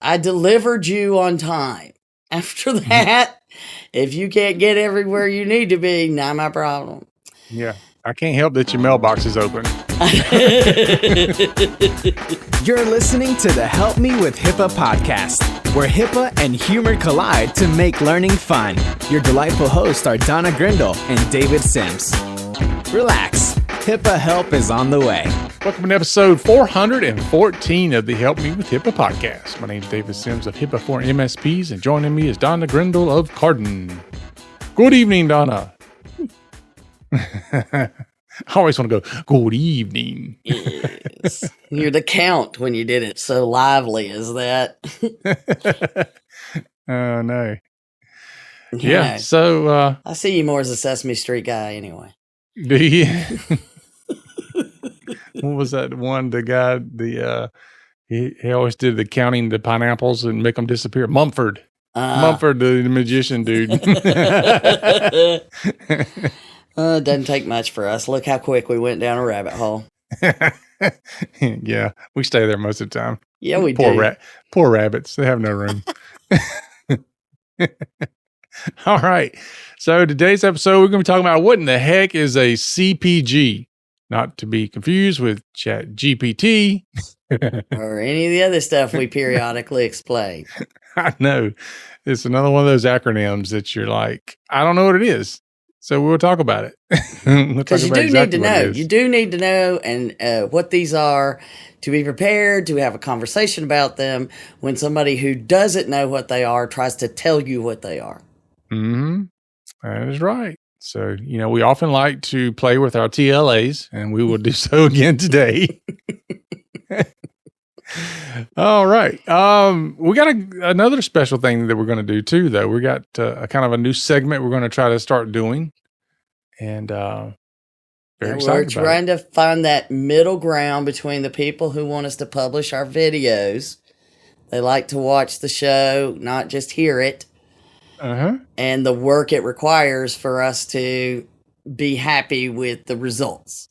I delivered you on time. After that, if you can't get everywhere you need to be, not my problem. Yeah. I can't help that your mailbox is open. You're listening to the Help Me with HIPAA podcast, where HIPAA and humor collide to make learning fun. Your delightful hosts are Donna Grindle and David Sims. Relax, HIPAA help is on the way. Welcome to episode 414 of the Help Me with HIPAA podcast. My name is David Sims of HIPAA for MSPs, and joining me is Donna Grindle of Carden. Good evening, Donna. I always want to go, good evening. Yes. You're the count when you did it so lively as that. Oh, no. Yeah, so... I see you more as a Sesame Street guy anyway. Do you? What was that one? The guy, he always did the counting the pineapples and make them disappear. Mumford. Mumford, the magician dude. It doesn't take much for us. Look how quick we went down a rabbit hole. Yeah, we stay there most of the time. Yeah, we do. Poor rabbits. They have no room. All right. So today's episode, we're going to be talking about what in the heck is a CPG, not to be confused with ChatGPT. Or any of the other stuff we periodically explain. I know. It's another one of those acronyms that you're like, I don't know what it is. So we'll talk about it. Because you do need to know. You do need to know and what these are to be prepared to have a conversation about them when somebody who doesn't know what they are tries to tell you what they are. Mm-hmm. That is right. So, we often like to play with our TLAs, and we will do so again today. All right. We got another special thing that we're going to do too, though. We got a kind of a new segment we're going to try to start doing. And very excited about it. We're trying to find that middle ground between the people who want us to publish our videos. They like to watch the show, not just hear it. Uh-huh. And the work it requires for us to be happy with the results.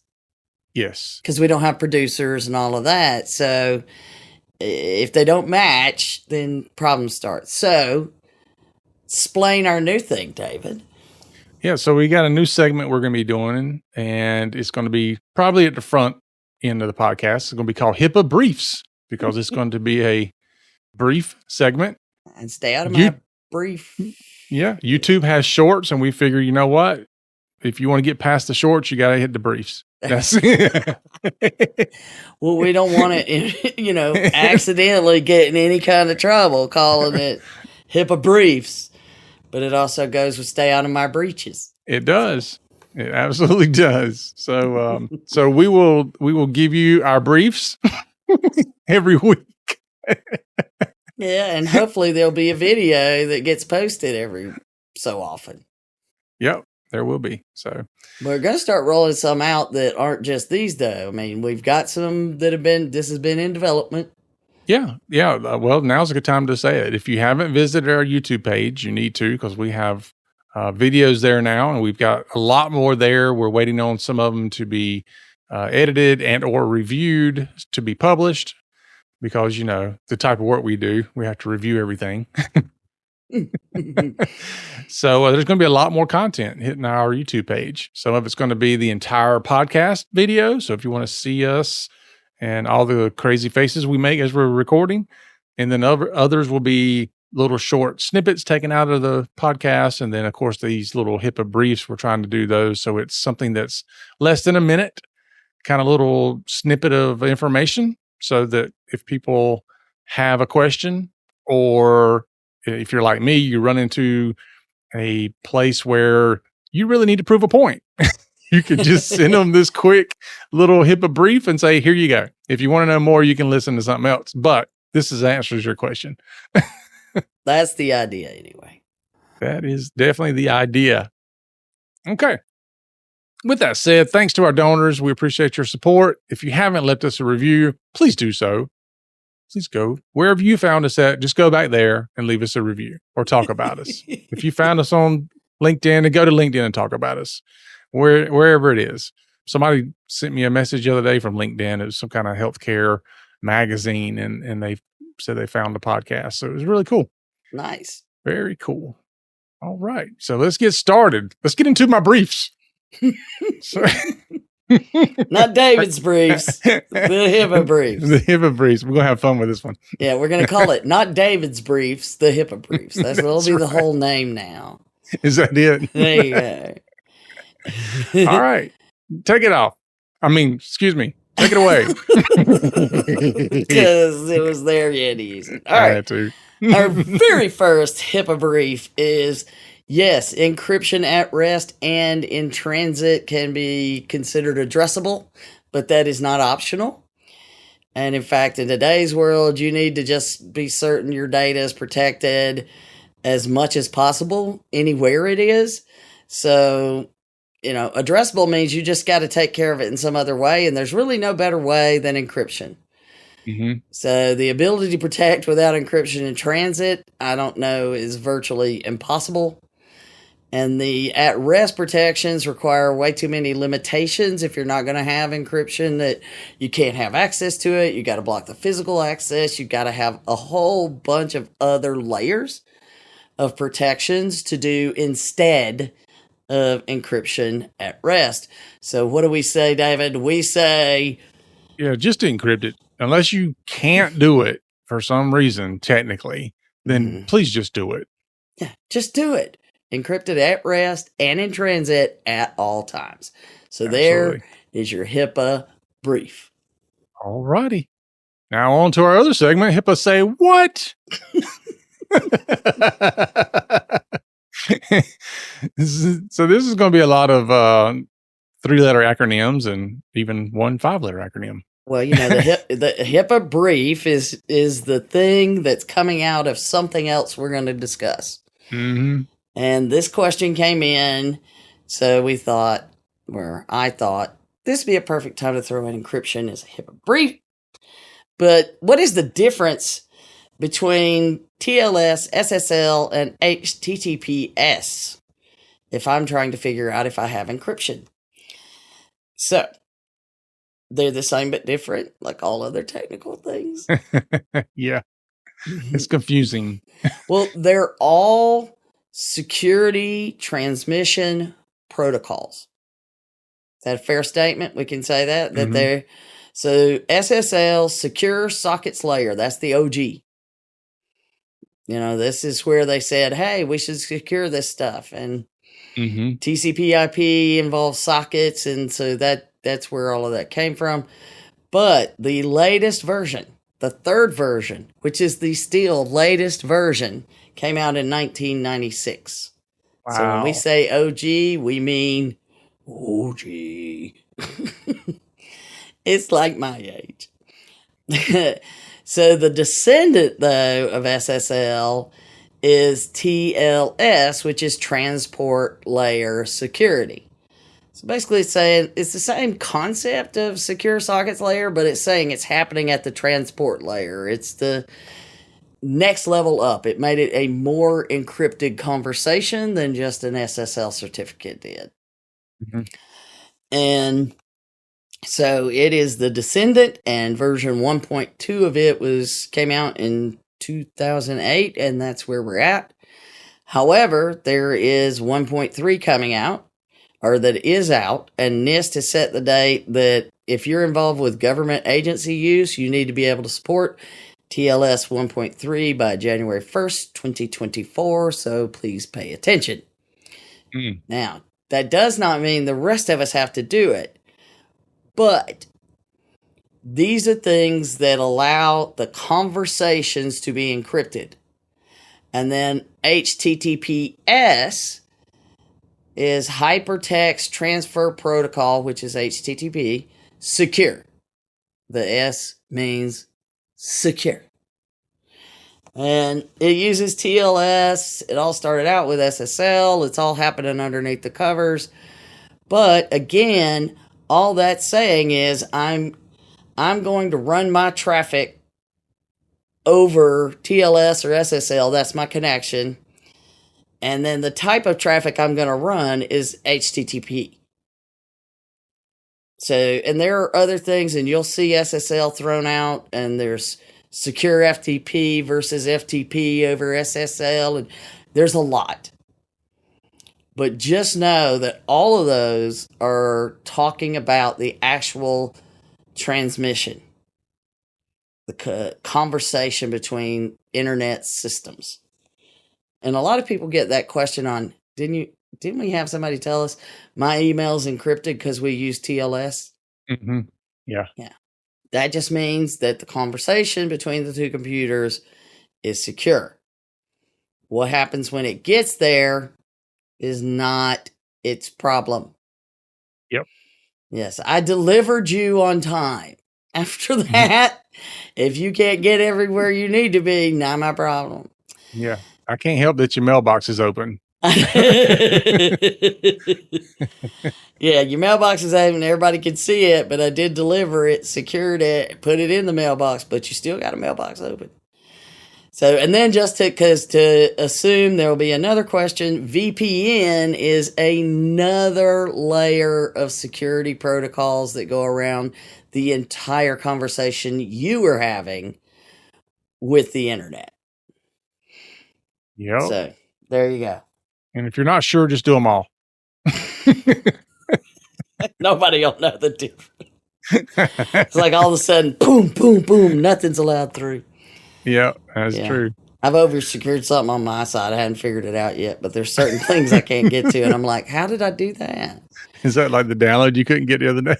Yes. Because we don't have producers and all of that. So if they don't match, then problems start. So explain our new thing, David. Yeah, so we got a new segment we're going to be doing, and it's going to be probably at the front end of the podcast. It's going to be called HIPAA Briefs, because it's going to be a brief segment. And stay out of my brief. Yeah, YouTube has shorts, and we figure, you know what? If you want to get past the shorts, you got to hit the briefs. That's Well, we don't want to, accidentally get in any kind of trouble calling it HIPAA Briefs. But it also goes with stay out of my breeches. It does. It absolutely does. So, so we will give you our briefs every week. Yeah, and hopefully there'll be a video that gets posted every so often. Yep, there will be. So we're going to start rolling some out that aren't just these, though. I mean, we've got some that this has been in development. Yeah. Well, now's a good time to say it. If you haven't visited our YouTube page, you need to, because we have videos there now, and we've got a lot more there. We're waiting on some of them to be edited and or reviewed to be published, because, the type of work we do, we have to review everything. So there's going to be a lot more content hitting our YouTube page. Some of it's going to be the entire podcast video. So if you want to see us and all the crazy faces we make as we're recording, and then others will be little short snippets taken out of the podcast. And then, of course, these little HIPAA briefs, we're trying to do those. So it's something that's less than a minute, kind of little snippet of information, so that if people have a question, or if you're like me, you run into a place where you really need to prove a point, you could just send them this quick little HIPAA brief and say, here you go. If you want to know more, you can listen to something else. But this answers your question. That's the idea anyway. That is definitely the idea. Okay. With that said, thanks to our donors. We appreciate your support. If you haven't left us a review, please do so. Please go wherever you found us at. Just go back there and leave us a review or talk about us. If you found us on LinkedIn, then go to LinkedIn and talk about us. Wherever it is. Somebody sent me a message the other day from LinkedIn. It was some kind of healthcare magazine, and they said they found the podcast. So it was really cool. Nice. Very cool. All right. So let's get started. Let's get into my briefs. Not David's briefs. The HIPAA briefs. The HIPAA briefs. We're going to have fun with this one. Yeah, we're going to call it not David's briefs, the HIPAA briefs. That'll be the whole name now. Is that it? There you go. All right. Take it off. Excuse me. Take it away. Because it was there yet easy. All right. Our very first HIPAA brief is, yes, encryption at rest and in transit can be considered addressable, but that is not optional. And in fact, in today's world, you need to just be certain your data is protected as much as possible anywhere it is. So, addressable means you just got to take care of it in some other way. And there's really no better way than encryption. Mm-hmm. So the ability to protect without encryption in transit, I don't know, is virtually impossible. And the at-rest protections require way too many limitations. If you're not going to have encryption, that you can't have access to it. You got to block the physical access. You got to have a whole bunch of other layers of protections to do instead of encryption at rest. So what do we say, David? We say, yeah, just encrypt it. Unless you can't do it for some reason, technically, then please just do it. Yeah, just do it. Encrypted at rest and in transit at all times. So There is your HIPAA brief. All righty. Now on to our other segment, HIPAA Say What? So this is going to be a lot of 3-letter acronyms and even one 5-letter acronym. Well, the HIPAA brief is the thing that's coming out of something else we're going to discuss. Mm-hmm. And this question came in, so I thought, this would be a perfect time to throw in encryption as a HIPAA brief. But what is the difference between TLS, SSL, and HTTPS if I'm trying to figure out if I have encryption? So, they're the same but different, like all other technical things. Yeah, it's confusing. Well, they're all security transmission protocols. Is that a fair statement? We can say that? That they're, so SSL, Secure Sockets Layer, that's the OG. This is where they said, hey, we should secure this stuff. And TCP/IP involves sockets, and so that's where all of that came from. But the latest version, the third version, which is the still latest version, came out in 1996. Wow. So when we say OG, we mean OG. It's like my age. So the descendant, though, of SSL is TLS, which is Transport Layer Security. So basically it's saying it's the same concept of Secure Sockets Layer, but it's saying it's happening at the transport layer. It's the next level up. It made it a more encrypted conversation than just an SSL certificate did. Mm-hmm. And so it is the descendant, and version 1.2 of it came out in 2008, and that's where we're at. However, there is 1.3 coming out, or that is out, and NIST has set the date that if you're involved with government agency use, you need to be able to support TLS 1.3 by January 1st, 2024, so please pay attention. Now, that does not mean the rest of us have to do it, but these are things that allow the conversations to be encrypted. And then HTTPS is Hypertext Transfer Protocol, which is HTTP, secure. The S means secure. And it uses TLS. It all started out with SSL. It's all happening underneath the covers. But again, all that's saying is I'm going to run my traffic over TLS or SSL. That's my connection. And then the type of traffic I'm going to run is HTTP. So, and there are other things, and you'll see SSL thrown out, and there's secure FTP versus FTP over SSL, and there's a lot. But just know that all of those are talking about the actual transmission, the conversation between internet systems. And a lot of people get that question on, didn't we have somebody tell us my email's encrypted because we use TLS? Mm-hmm. Yeah. That just means that the conversation between the two computers is secure. What happens when it gets there is not its problem. Yep. Yes, I delivered you on time. After that, if you can't get everywhere you need to be, not my problem. Yeah. I can't help that your mailbox is open. Yeah, your mailbox is open. Everybody can see it, but I did deliver it, secured it, put it in the mailbox, but you still got a mailbox open. So, and then just to assume there will be another question, VPN is another layer of security protocols that go around the entire conversation you were having with the internet. Yep. So, there you go. And if you're not sure, just do them all. Nobody will know the difference. It's like all of a sudden, boom, boom, boom, nothing's allowed through. Yeah, that's true. I've over-secured something on my side. I hadn't figured it out yet, but there's certain things I can't get to, and I'm like, how did I do that? Is that like the download you couldn't get the other day?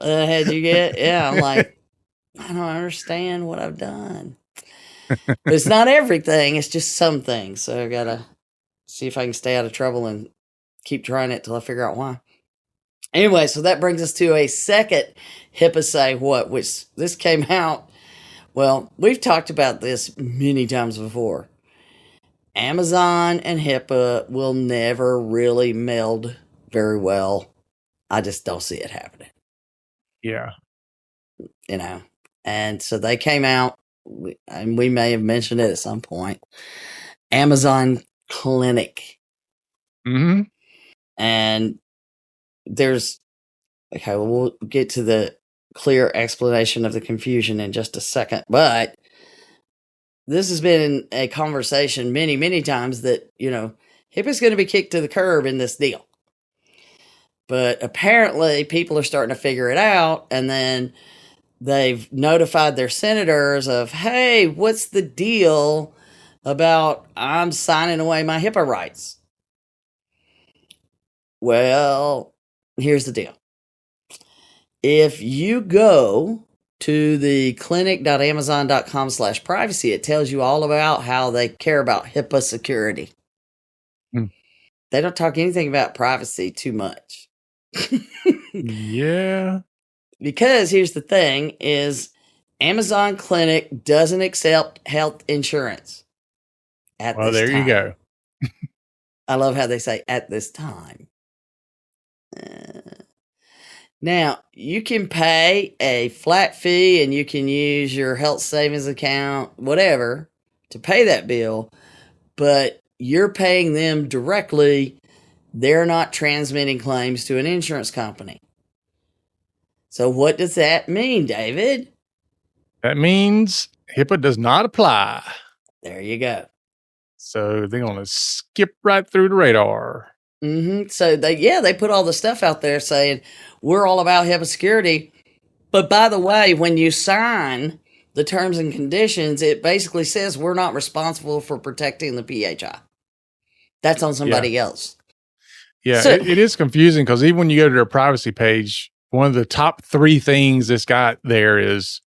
Had you get? Yeah, I'm like, I don't understand what I've done. But it's not everything. It's just some things. So I got to see if I can stay out of trouble and keep trying it till I figure out why. Anyway, so that brings us to a second HIPAA say what, which this came out. Well, we've talked about this many times before. Amazon and HIPAA will never really meld very well. I just don't see it happening. Yeah. You know, and so they came out, and we may have mentioned it at some point. Amazon Clinic. Mm-hmm. And there's, okay, well, we'll get to the clear explanation of the confusion in just a second. But this has been a conversation many, many times that, you know, HIPAA's going to be kicked to the curb in this deal. But apparently people are starting to figure it out, and then they've notified their senators of, hey, what's the deal about I'm signing away my HIPAA rights? Well, here's the deal. If you go to the clinic.amazon.com/privacy, it tells you all about how they care about HIPAA security. They don't talk anything about privacy too much. Yeah. Because here's the thing is Amazon Clinic doesn't accept health insurance at this time. Well, there you go. I love how they say at this time. Now, you can pay a flat fee and you can use your health savings account, whatever, to pay that bill, but you're paying them directly. They're not transmitting claims to an insurance company. So what does that mean, David? That means HIPAA does not apply. There you go. So they're going to skip right through the radar. Mm-hmm. So they put all the stuff out there saying we're all about HIPAA security. But by the way, when you sign the terms and conditions, it basically says we're not responsible for protecting the PHI. That's on somebody else. Yeah, so, it is confusing because even when you go to their privacy page, one of the top 3 things that's got there is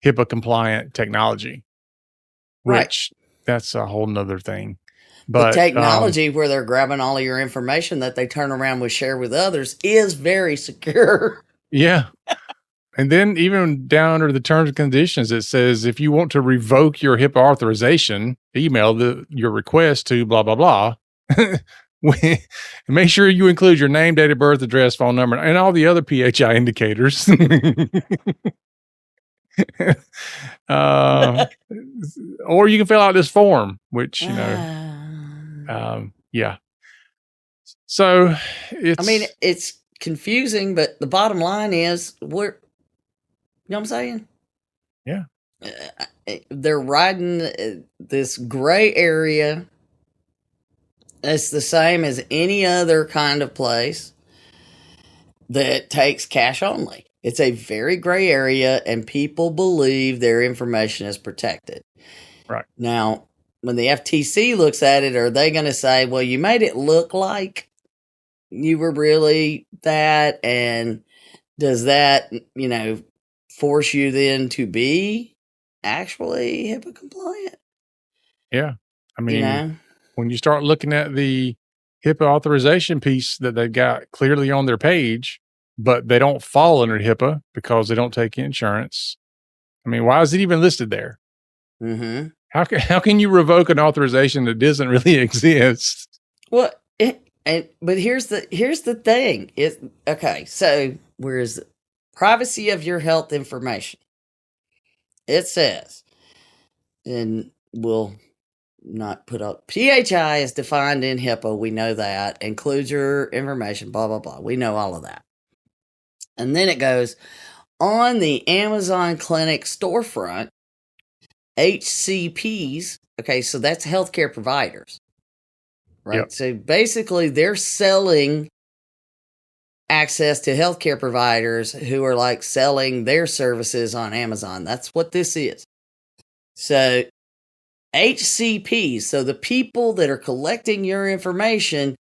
HIPAA compliant technology, which that's a whole nother thing. But the technology where they're grabbing all of your information that they turn around with share with others is very secure. Yeah. And then even down under the terms and conditions, it says if you want to revoke your HIPAA authorization, email your request to blah, blah, blah. Make sure you include your name, date of birth, address, phone number, and all the other PHI indicators. Or you can fill out this form, which, you know, yeah. So it's confusing, but the bottom line is you know what I'm saying? Yeah. they're riding this gray area. It's the same as any other kind of place that takes cash only. It's a very gray area, and people believe their information is protected. Right. Now, when the FTC looks at it, are they going to say, well, you made it look like you were really that, and does that, force you then to be actually HIPAA compliant? Yeah. I mean, when you start looking at the HIPAA authorization piece that they've got clearly on their page, but they don't fall under HIPAA because they don't take insurance. I mean, why is it even listed there? Mm-hmm. How can you revoke an authorization that doesn't really exist? Well, but here's the thing. So where's the privacy of your health information? It says, and we'll not put up, PHI is defined in HIPAA. We know that includes your information, blah, blah, blah. We know all of that. And then it goes on the Amazon Clinic storefront, HCPs. Okay, so that's healthcare providers, right? Yep. So basically they're selling access to healthcare providers who are like selling their services on Amazon. That's what this is. So HCPs, so the people that are collecting your information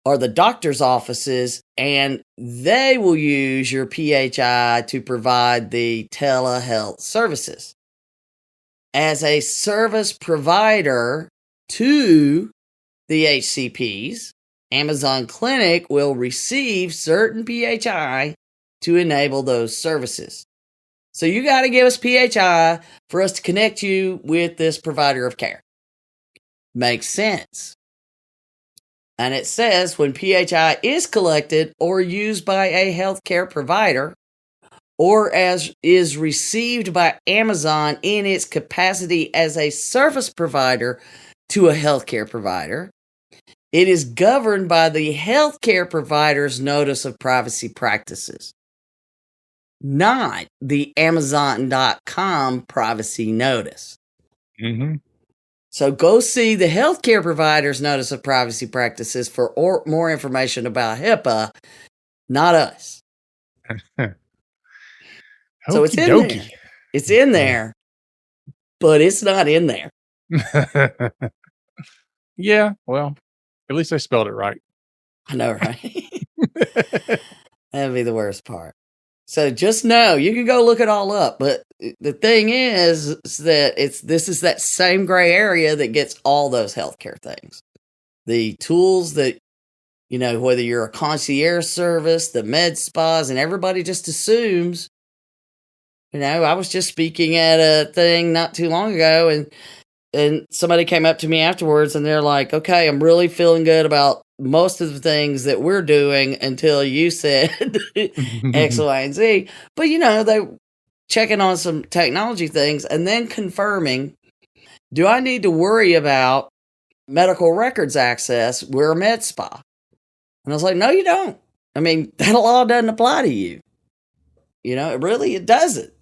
are the doctor's offices, and they will use your PHI to provide the telehealth services. As a service provider to the HCPs, Amazon Clinic will receive certain PHI to enable those services. So you got to give us PHI for us to connect you with this provider of care. Makes sense. And it says when PHI is collected or used by a healthcare provider, or as is received by Amazon in its capacity as a service provider to a healthcare provider, it is governed by the healthcare provider's notice of privacy practices, not the Amazon.com privacy notice. Mm-hmm. So go see the healthcare provider's notice of privacy practices for more information about HIPAA, not us. So it's in there. It's in there, but it's not in there. Yeah, well, at least I spelled it right. I know, right? That'd be the worst part. So just know, you can go look it all up, but the thing is that this is that same gray area that gets all those healthcare things. The tools that, whether you're a concierge service, the med spas, and everybody just assumes, I was just speaking at a thing not too long ago, and somebody came up to me afterwards and they're like, okay, I'm really feeling good about most of the things that we're doing until you said X, Y, and Z. But, they checking on some technology things and then confirming, do I need to worry about medical records access? We're a med spa. And I was like, no, you don't. I mean, that law doesn't apply to you. It doesn't.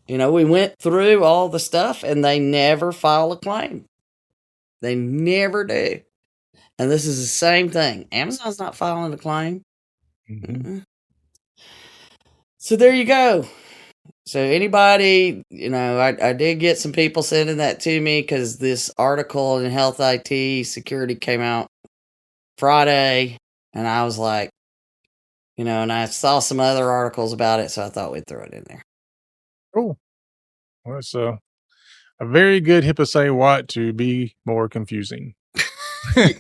We went through all the stuff and they never file a claim. They never do. And this is the same thing. Amazon's not filing a claim. Mm-hmm. So there you go. So anybody, I did get some people sending that to me because this article in Health IT Security came out Friday. And I was like, and I saw some other articles about it. So I thought we'd throw it in there. Cool. Well, it's a very good HIPAA say what to be more confusing.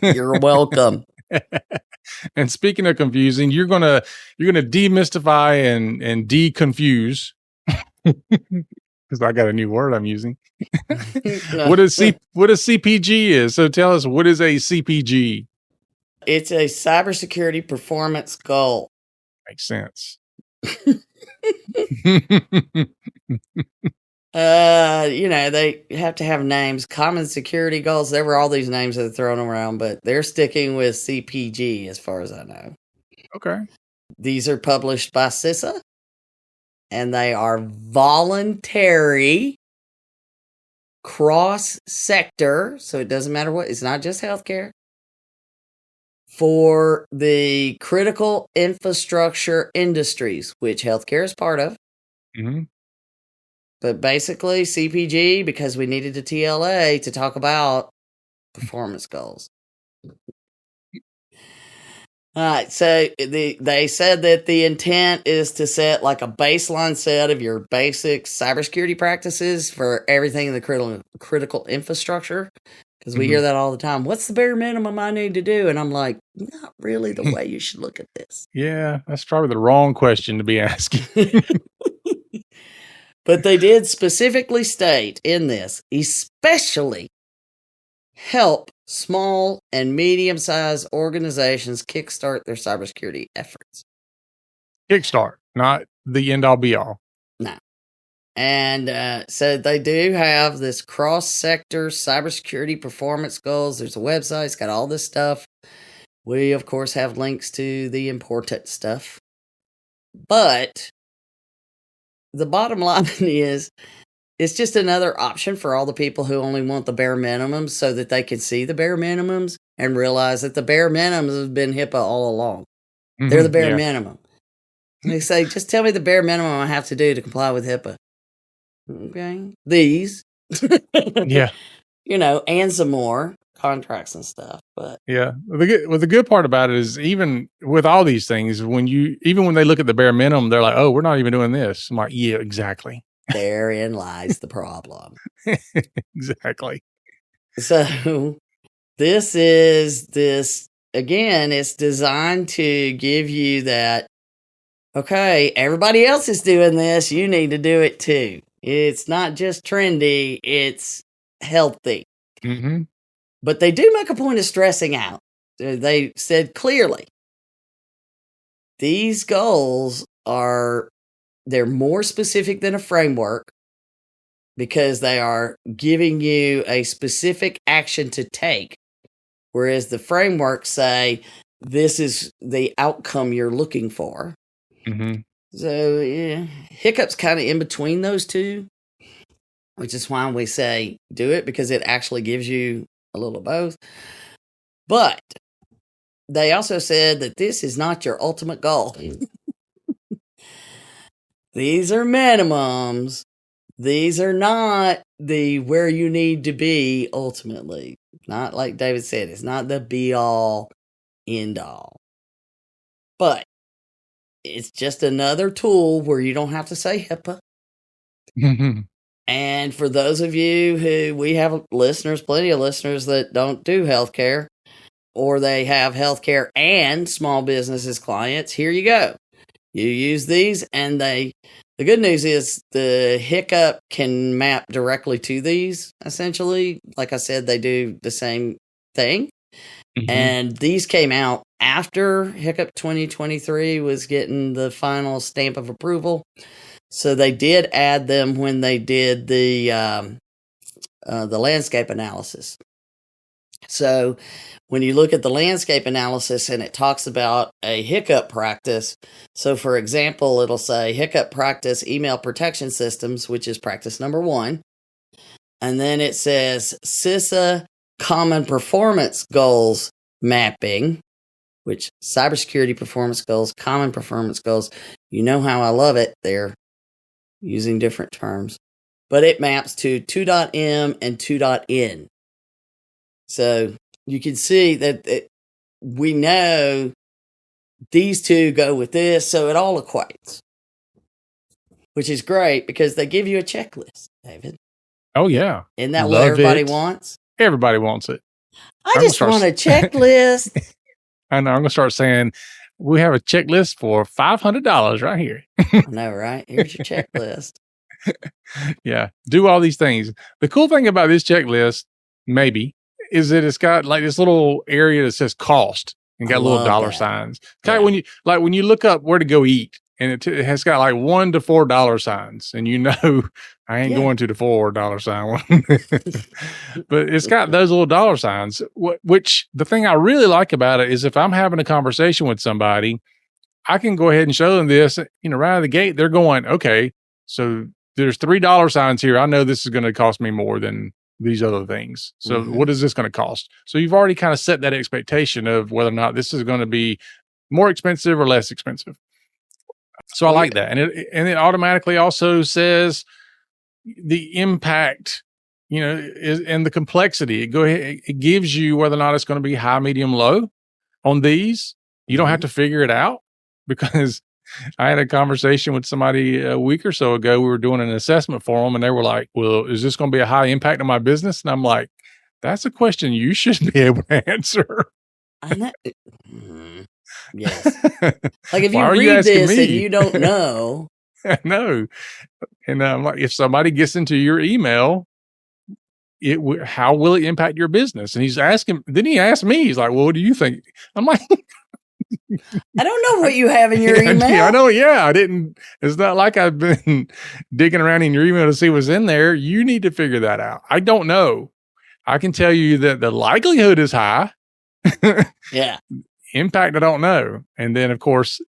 You're welcome. And speaking of confusing, you're gonna demystify and deconfuse, because I got a new word I'm using. What a CPG is. So tell us, what is a CPG? It's a Cybersecurity Performance Goal. Makes sense. They have to have names. Common security goals. There were all these names that are thrown around, but they're sticking with CPG as far as I know. Okay. These are published by CISA, and they are voluntary cross-sector, so it doesn't matter what, it's not just healthcare, for the critical infrastructure industries, which healthcare is part of. Mm-hmm. But basically, CPG, because we needed a TLA to talk about performance goals. All right, so they said that the intent is to set like a baseline set of your basic cybersecurity practices for everything in the critical infrastructure. Because we hear that all the time. What's the bare minimum I need to do? And I'm like, not really the way you should look at this. Yeah, that's probably the wrong question to be asking. But they did specifically state in this, especially help small and medium-sized organizations kickstart their cybersecurity efforts. Kickstart, not the end-all be-all. No. And so they do have this cross-sector cybersecurity performance goals. There's a website. It's got all this stuff. We, of course, have links to the important stuff. But the bottom line is, it's just another option for all the people who only want the bare minimums so that they can see the bare minimums and realize that the bare minimums have been HIPAA all along. Mm-hmm, they're the bare minimum. They say, just tell me the bare minimum I have to do to comply with HIPAA. Okay. These. Yeah. You know, and some more contracts and stuff. But yeah. The good part about it is, even with all these things, when they look at the bare minimum, they're like, oh, we're not even doing this. I'm like, yeah, exactly. Therein lies the problem. Exactly. So again, it's designed to give you that, okay, everybody else is doing this. You need to do it too. It's not just trendy. It's healthy. Mm-hmm. But they do make a point of stressing out. They said clearly, these goals they're more specific than a framework because they are giving you a specific action to take. Whereas the frameworks say, this is the outcome you're looking for. Mm-hmm. So, yeah, HICCUP's kind of in between those two, which is why we say do it, because it actually gives you a little of both. But they also said that this is not your ultimate goal. These are minimums. These are not the where you need to be ultimately. Not like David said, it's not the be all, end all. But it's just another tool where you don't have to say HIPAA. Mm-hmm. And for those of you we have listeners, plenty of listeners that don't do healthcare, or they have healthcare and small businesses clients, here you go. You use these, and the good news is the HICCUP can map directly to these, essentially. Like I said, they do the same thing. Mm-hmm. And these came out after HICCUP 2023 was getting the final stamp of approval. So they did add them when they did the landscape analysis. So when you look at the landscape analysis and it talks about a HICCUP practice, so for example, it'll say HICCUP practice email protection systems, which is practice number 1. And then it says CISA common performance goals mapping, which cybersecurity performance goals, common performance goals. You know how I love it. They're using different terms, but it maps to 2.m and 2.n. So you can see that we know these two go with this, so it all equates, which is great because they give you a checklist, David. Oh, yeah. Isn't that what everybody wants? Everybody wants it. I just want a checklist. I know. I'm going to start saying, we have a checklist for $500 right here. I know, right? Here's your checklist. Yeah. Do all these things. The cool thing about this checklist, maybe, is that it's got like this little area that says cost and got little dollar signs. Kind of when you look up where to go eat, and it has got like $1 to $4 signs, and you know I ain't going to the $4 sign one. But it's got those little dollar signs. Which the thing I really like about it is if I'm having a conversation with somebody, I can go ahead and show them this. Right out of the gate, they're going, okay, so there's $3 here. I know this is going to cost me more than these other things. So what is this going to cost? So you've already kind of set that expectation of whether or not this is going to be more expensive or less expensive. So I like that. And it automatically also says the impact, and the complexity. It gives you whether or not it's going to be high, medium, low on these. You don't have to figure it out, because I had a conversation with somebody a week or so ago. We were doing an assessment for them, and they were like, well, is this going to be a high impact on my business? And I'm like, that's a question you should be able to answer. I know. Yes. Like if you read this and you don't know. No. And I'm like, if somebody gets into your email, how will it impact your business? And he asked me, he's like, well, what do you think? I'm like, I don't know what you have in your email. I know. Yeah. It's not like I've been digging around in your email to see what's in there. You need to figure that out. I don't know. I can tell you that the likelihood is high. Yeah. Impact, I don't know. And then, of course,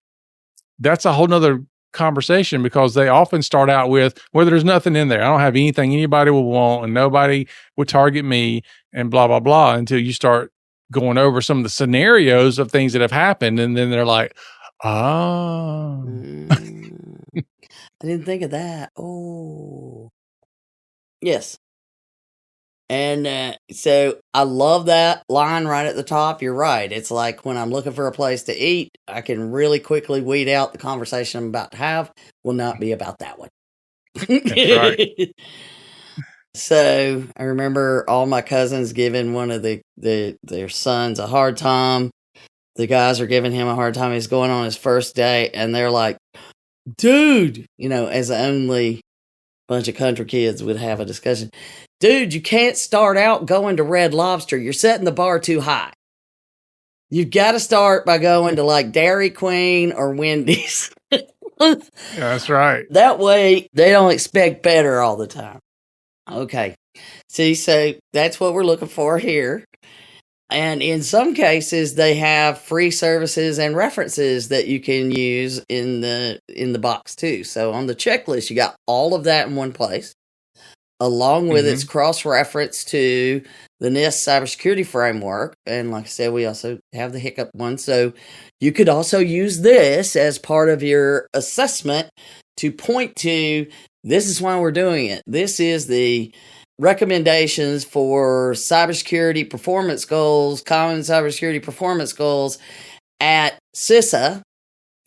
that's a whole nother conversation, because they often start out with, well, there's nothing in there. I don't have anything anybody will want, and nobody would target me, and blah, blah, blah, until you start going over some of the scenarios of things that have happened. And then they're like, oh. I didn't think of that. Oh. Yes. And so I love that line right at the top. You're right. It's like when I'm looking for a place to eat, I can really quickly weed out the conversation I'm about to have will not be about that one. That's right. So I remember all my cousins giving one of their sons a hard time. The guys are giving him a hard time. He's going on his first date, and they're like, dude, as only bunch of country kids would have a discussion. Dude, you can't start out going to Red Lobster. You're setting the bar too high. You've got to start by going to like Dairy Queen or Wendy's. Yeah, that's right. That way they don't expect better all the time. Okay. See, so that's what we're looking for here. And in some cases, they have free services and references that you can use in the box too. So on the checklist, you got all of that in one place, along with its cross-reference to the NIST cybersecurity framework. And like I said, we also have the HIPAA one. So you could also use this as part of your assessment to point to, this is why we're doing it. This is the recommendations for cybersecurity performance goals, common cybersecurity performance goals at CISA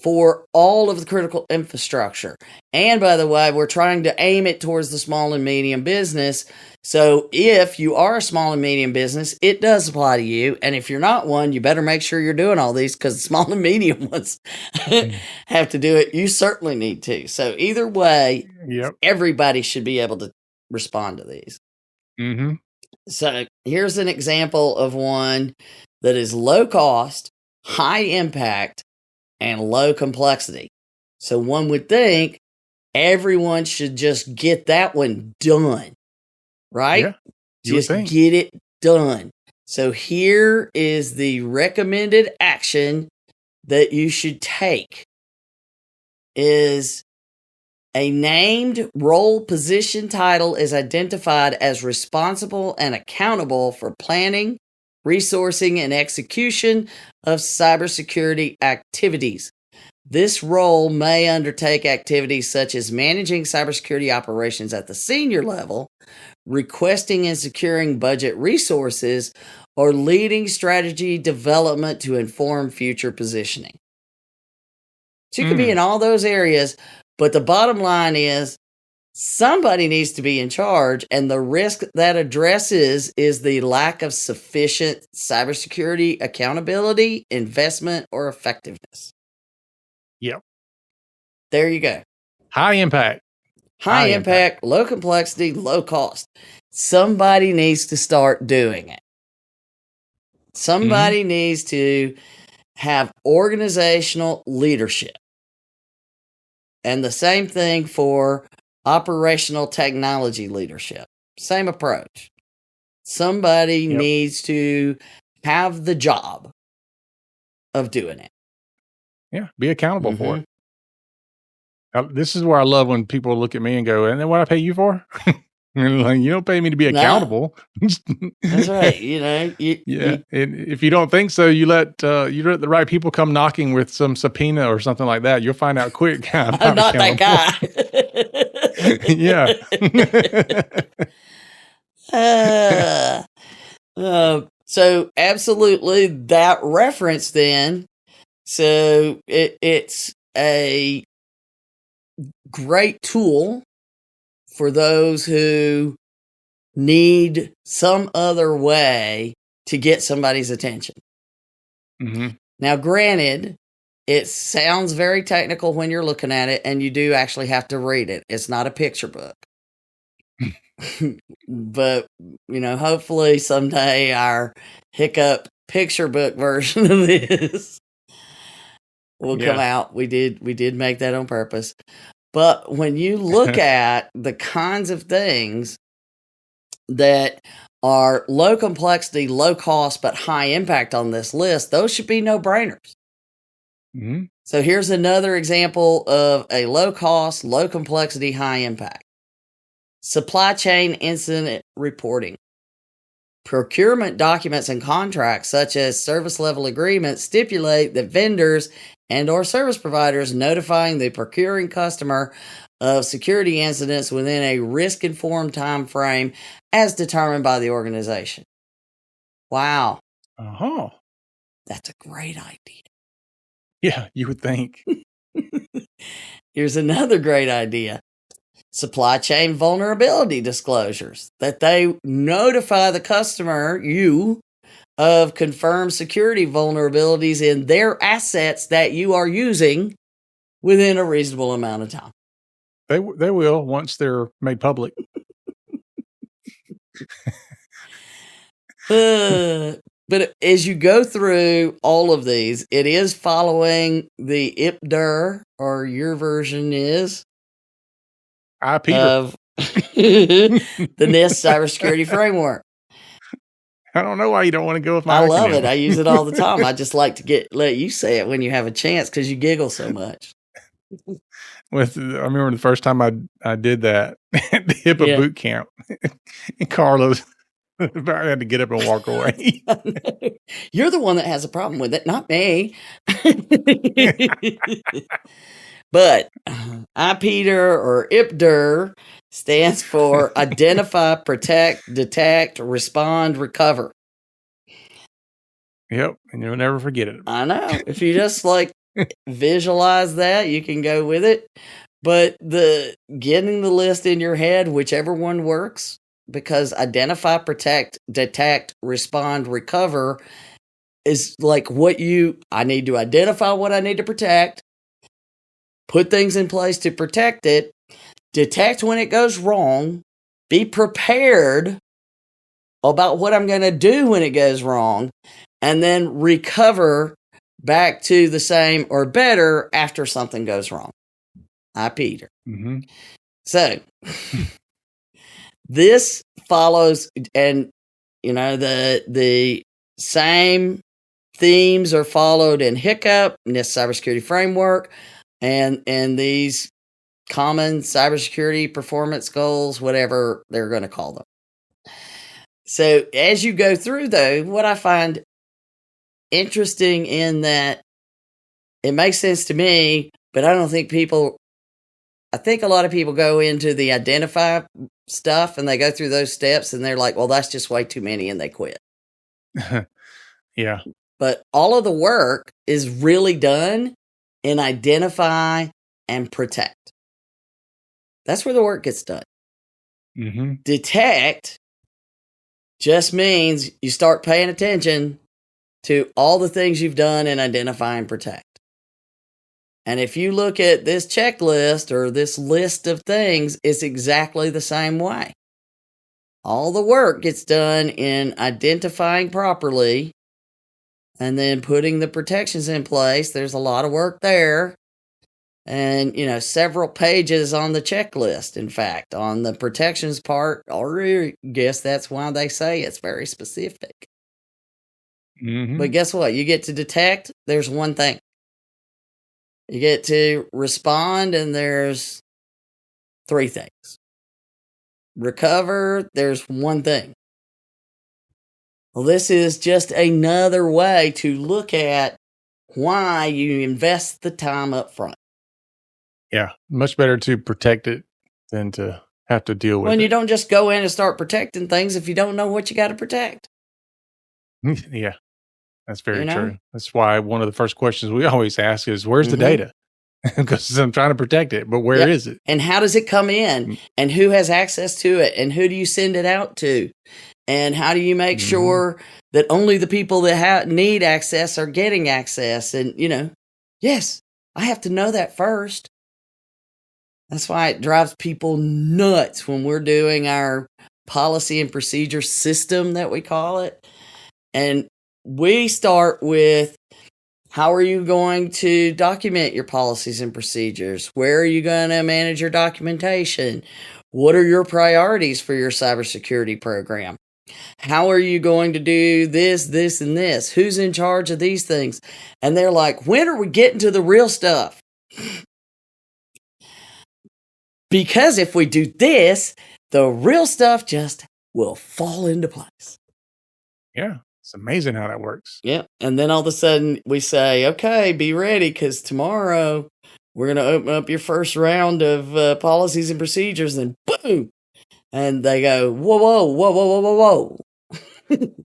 for all of the critical infrastructure. And by the way, we're trying to aim it towards the small and medium business. So if you are a small and medium business, it does apply to you. And if you're not one, you better make sure you're doing all these, because the small and medium ones have to do it. You certainly need to. So either way, everybody should be able to respond to these. So here's an example of one that is low cost, high impact, and low complexity. So one would think everyone should just get that one done, right? Yeah, just get it done. So here is the recommended action that you should take. Is a named role, position, title is identified as responsible and accountable for planning, resourcing, and execution of cybersecurity activities. This role may undertake activities such as managing cybersecurity operations at the senior level, requesting and securing budget resources, or leading strategy development to inform future positioning. So you can be in all those areas. But the bottom line is somebody needs to be in charge, and the risk that addresses is the lack of sufficient cybersecurity accountability, investment, or effectiveness. Yep. There you go. High impact. High impact, low complexity, low cost. Somebody needs to start doing it. Somebody needs to have organizational leadership. And the same thing for operational technology leadership. Same approach. Somebody needs to have the job of doing it. Yeah, be accountable for it. This is where I love when people look at me and go, "And then what I pay you for?" And like, you don't pay me to be accountable. That's right. You know, and if you don't think so, you let the right people come knocking with some subpoena or something like that. You'll find out quick. I'm not that guy. Yeah. So absolutely that reference then. So it's a great tool for those who need some other way to get somebody's attention. Mm-hmm. Now, granted, it sounds very technical when you're looking at it, and you do actually have to read it. It's not a picture book. But, you know, hopefully someday our hiccup picture book version of this will come out. We did make that on purpose. But when you look at the kinds of things that are low complexity, low cost, but high impact on this list, those should be no-brainers. Mm-hmm. So here's another example of a low cost, low complexity, high impact. Supply chain incident reporting. Procurement documents and contracts, such as service level agreements, stipulate that vendors and or service providers notifying the procuring customer of security incidents within a risk-informed time frame as determined by the organization. Wow. Uh-huh. That's a great idea. Yeah, you would think. Here's another great idea. Supply chain vulnerability disclosures, that they notify the customer, you, of confirmed security vulnerabilities in their assets that you are using within a reasonable amount of time. They will once they're made public. But as you go through all of these, it is following the IPDR, or your version is of the NIST Cybersecurity Framework. I don't know why you don't want to go with my I acronym. love it. I use it all the time. I just like to let you say it when you have a chance because you giggle so much. I remember the first time I did that at the HIPAA boot camp, and Carlos I had to get up and walk away. You're the one that has a problem with it, not me. But IPDR or IPDR stands for Identify, Protect, Detect, Respond, Recover. Yep, and you'll never forget it. I know. If you just visualize that, you can go with it. But getting the list in your head, whichever one works, because Identify, Protect, Detect, Respond, Recover is I need to identify what I need to protect, put things in place to protect it, detect when it goes wrong, be prepared about what I'm going to do when it goes wrong, and then recover back to the same or better after something goes wrong. IPDR. Mm-hmm. So this follows, and the same themes are followed in HICCUP, NIST Cybersecurity Framework, and these common cybersecurity performance goals, whatever they're going to call them. So as you go through, though, what I find interesting in that, it makes sense to me, but I don't think I think a lot of people go into the identify stuff and they go through those steps and they're like, well, that's just way too many, and they quit. Yeah. But all of the work is really done in identify and protect. That's where the work gets done. Mm-hmm. Detect just means you start paying attention to all the things you've done in identify and protect. And if you look at this checklist or this list of things, it's exactly the same way. All the work gets done in identifying properly and then putting the protections in place. There's a lot of work there. And, several pages on the checklist, in fact, on the protections part. I guess that's why they say it's very specific. Mm-hmm. But guess what? You get to detect, there's one thing. You get to respond, and there's 3 things. Recover, there's 1 thing. Well, this is just another way to look at why you invest the time up front. Yeah, much better to protect it than to have to deal with it. When you don't just go in and start protecting things if you don't know what you got to protect. Yeah, that's very true. That's why one of the first questions we always ask is, where's the data? Because I'm trying to protect it, but where is it? And how does it come in? And who has access to it? And who do you send it out to? And how do you make sure that only the people that need access are getting access? And, yes, I have to know that first. That's why it drives people nuts when we're doing our policy and procedure system that we call it. And we start with, how are you going to document your policies and procedures? Where are you going to manage your documentation? What are your priorities for your cybersecurity program? How are you going to do this, this, and this? Who's in charge of these things? And they're like, when are we getting to the real stuff? Because if we do this, the real stuff just will fall into place. Yeah, it's amazing how that works. Yeah, and then all of a sudden we say, okay, be ready, because tomorrow we're going to open up your first round of policies and procedures, and boom! And they go, whoa, whoa, whoa, whoa, whoa, whoa, whoa.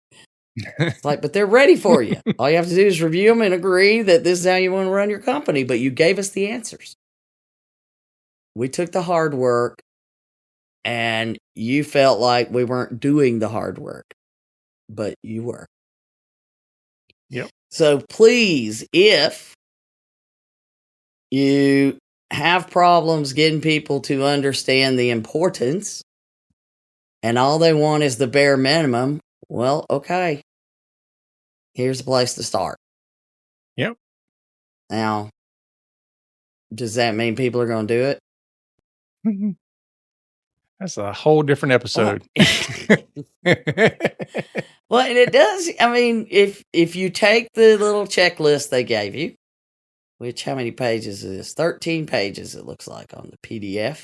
It's like, but they're ready for you. All you have to do is review them and agree that this is how you want to run your company, but you gave us the answers. We took the hard work, and you felt like we weren't doing the hard work, but you were. Yep. So please, if you have problems getting people to understand the importance, and all they want is the bare minimum, well, okay. Here's a place to start. Yep. Now, does that mean people are going to do it? That's a whole different episode. Well, and it does. I mean, if you take the little checklist they gave you, which how many pages is this? 13 pages, it looks like, on the PDF.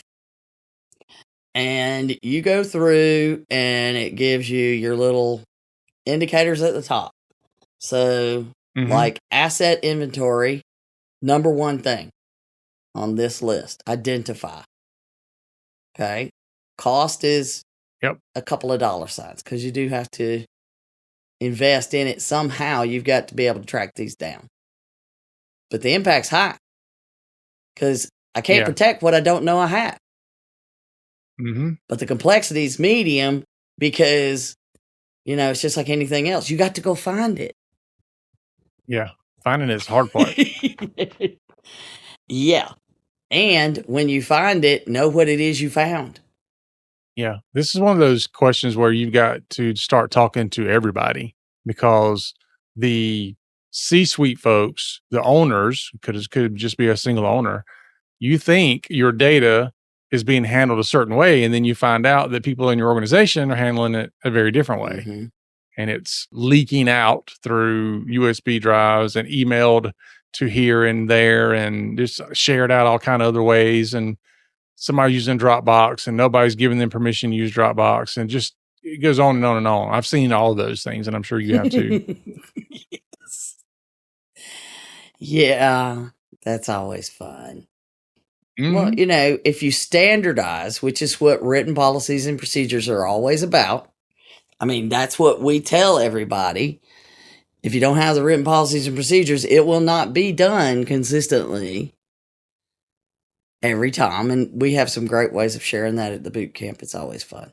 And you go through, and it gives you your little indicators at the top. So, like asset inventory, number 1 thing on this list, identify. Okay. Cost is a couple of dollar signs, because you do have to invest in it somehow. You've got to be able to track these down. But the impact's high, because I can't protect what I don't know I have. But the complexity is medium, because, it's just like anything else. You got to go find it. Yeah. Finding it is the hard part. Yeah. And when you find it, know what it is you found. Yeah. This is one of those questions where you've got to start talking to everybody, because the C-suite folks, the owners, could just be a single owner, you think your data is being handled a certain way, and then you find out that people in your organization are handling it a very different way. And it's leaking out through USB drives and emailed to here and there, and just shared out all kind of other ways. And somebody's using Dropbox, and nobody's giving them permission to use Dropbox, and just it goes on and on and on. I've seen all of those things, and I'm sure you have too. Yes. Yeah, that's always fun. Well, if you standardize, which is what written policies and procedures are always about. I mean, that's what we tell everybody. If you don't have the written policies and procedures, it will not be done consistently every time. And we have some great ways of sharing that at the boot camp. It's always fun.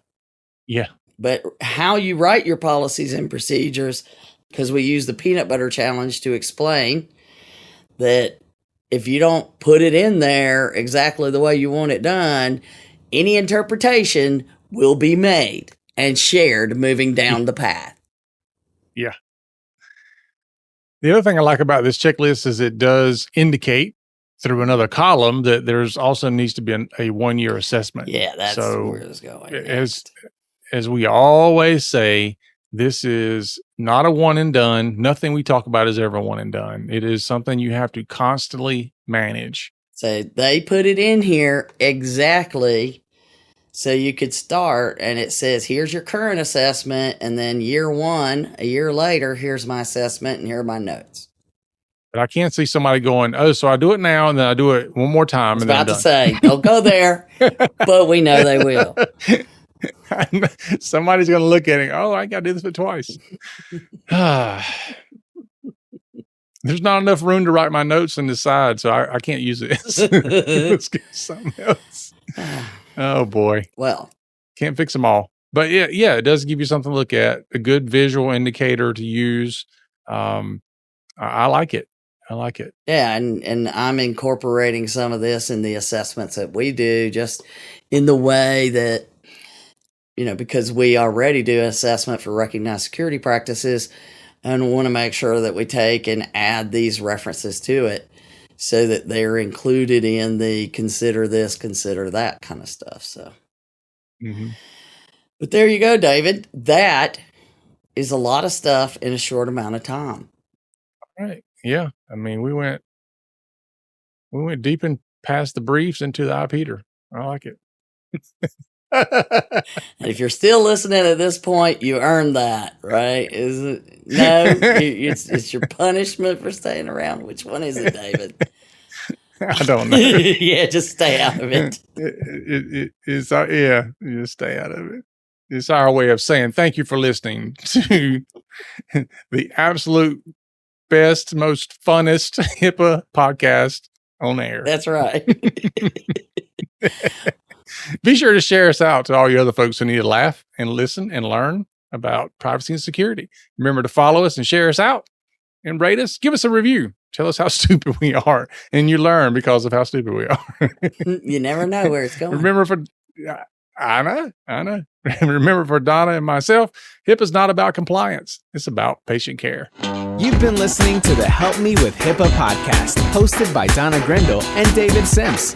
Yeah. But how you write your policies and procedures, because we use the peanut butter challenge to explain that if you don't put it in there exactly the way you want it done, any interpretation will be made and shared moving down the path. Yeah. The other thing I like about this checklist is it does indicate through another column that there's also needs to be a 1-year assessment. Yeah, that's where it's going. As we always say, This is not a one and done. Nothing we talk about is ever one and done. It is something you have to constantly manage. So they put it in here exactly so you could start, and it says, here's your current assessment, and then year one, a year later, here's my assessment, and here are my notes. But I can't see somebody going, oh, so I do it now, and then I do it one more time. I was about to say, don't go there, but we know they will. Somebody's going to look at it. Oh, I got to do this for twice. There's not enough room to write my notes on the side, so I can't use it. Let's get something else. Oh, boy. Well, can't fix them all. But yeah, it does give you something to look at, a good visual indicator to use. I like it. Yeah, and I'm incorporating some of this in the assessments that we do, just in the way that, because we already do an assessment for recognized security practices, and want to make sure that we take and add these references to it so that they're included in the consider this, consider that kind of stuff. So, But there you go, David. That is a lot of stuff in a short amount of time. All right. Yeah. I mean, we went deep and past the briefs into the IP heater. I like it. And if you're still listening at this point, you earned that, right? Is it? No, it's your punishment for staying around. Which one is it, David? I don't know. Yeah, just stay out of it. It's just stay out of it. It's our way of saying thank you for listening to the absolute best, most funnest HIPAA podcast on air. That's right. Be sure to share us out to all your other folks who need to laugh and listen and learn about privacy and security. Remember to follow us and share us out and rate us. Give us a review. Tell us how stupid we are. And you learn because of how stupid we are. You never know where it's going. Remember for Anna. Remember for Donna and myself, HIPAA is not about compliance. It's about patient care. You've been listening to the Help Me with HIPAA podcast, hosted by Donna Grindle and David Sims.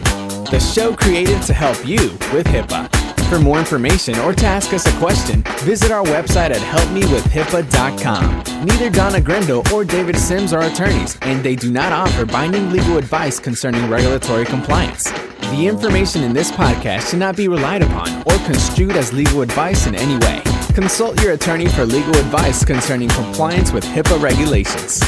The show created to help you with HIPAA. For more information or to ask us a question, visit our website at helpmewithhipaa.com. Neither Donna Grindle or David Sims are attorneys, and they do not offer binding legal advice concerning regulatory compliance. The information in this podcast should not be relied upon or construed as legal advice in any way. Consult your attorney for legal advice concerning compliance with HIPAA regulations.